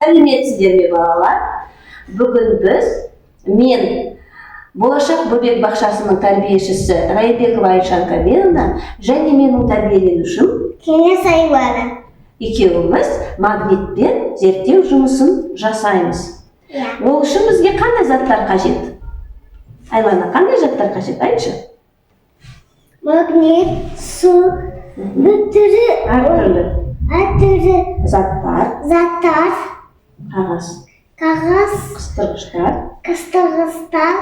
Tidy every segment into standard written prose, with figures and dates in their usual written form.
Сәлеметсіздер ме балалар? Бүгін мен болашақ бөбек бақшасының тәрбиешісі Райбекова Айшан Каменовна және менің тәрбиеленушім Кеңес Айлана. екеуміз магнитпен зерттеу жұмысын жасаймыз. Ол үшін бізге қандай заттар қажет? Айлана, қандай заттар қажет? Айтшы. Магнит, су, әртүрлі заттар, қағаз, қыстырғыштар,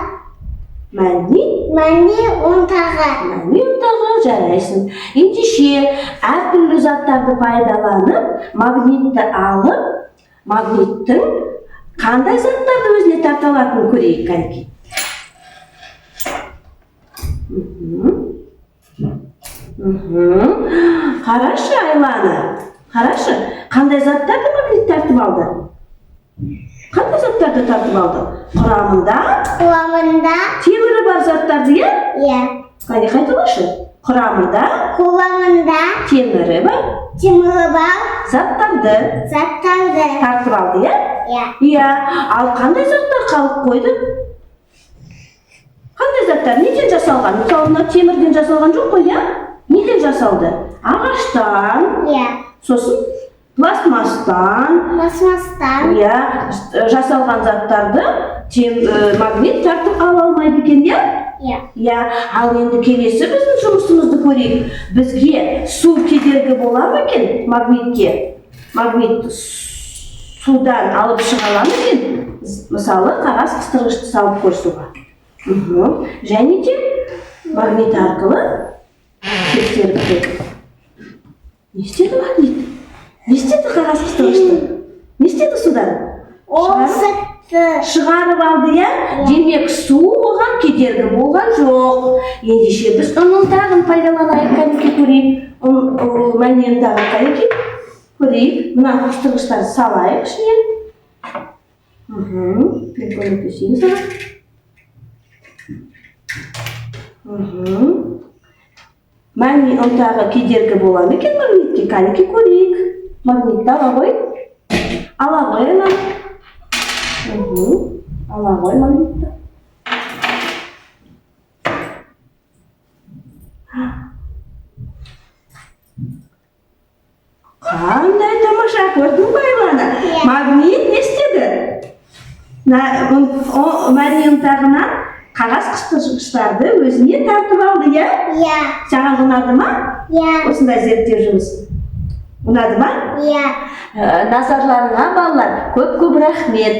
мәні ұнтағы. Жарайсың. Ендеше әртүрлі заттарды пайдаланып, магнитті алып, магниттің қандай заттарды өзіне тарта алатынын көрейік, кәнекей. Қарашы, Айлана. Қарашы, қандай заттарды магнит тартып алды? Қандай заттарды тартып алды? Құрамында темірі бар заттарды, иә? Қане қайталашы. Құрамында темірі бар заттарды тартып алды, иә? Иә. Ал қандай заттар қалып қойды? Қандай заттар? Неден жасалған? Мысалы, темірден жасалған жоқ қой, иә? Неден жасалды? Ағаштан, сосын пластмастан, жасалған заттарды магнит тартып ала алмайды екен, иә? Ал енді келесі біздің жұмысымызды көрейік. Бізге су кедергі бола ма екен магнитке? Магнит судан алып шыға ала ма екен? Мысалы, қағаз қыстырғышты салып қойсуға. Және де магнит арқылы тексеріп көрді. Не істеді магнит? Не істеді қағаз қыстырғышты? Не істеді судан? Шығарып алды, иә? Демек су оған кедергі болған жоқ. Ендеше біз оның тағын пайдаланайық, кәнекей көрейік. Мәнен тағын кәнекей көрейік. Мына қыстырғыштарды салайық ішіне. Көмектесейін саған. Мәнен ұнтағы кедергі бола ма екен магнитке? Кәнекей көрейік. Магнитті ала ғой. Ала ғой, ала ғой магнитті. Қандай тамаша, көрдің бе, Айлана? Магнит не істеді? Мәнен ұнтағынан қағаз қыстырғыштарды өзіне тартып алды, иә? Саған ұнады ма? Осындай зерттеу жұмысы. Ұнады ма? Назарларыңа балалар, көп рахмет.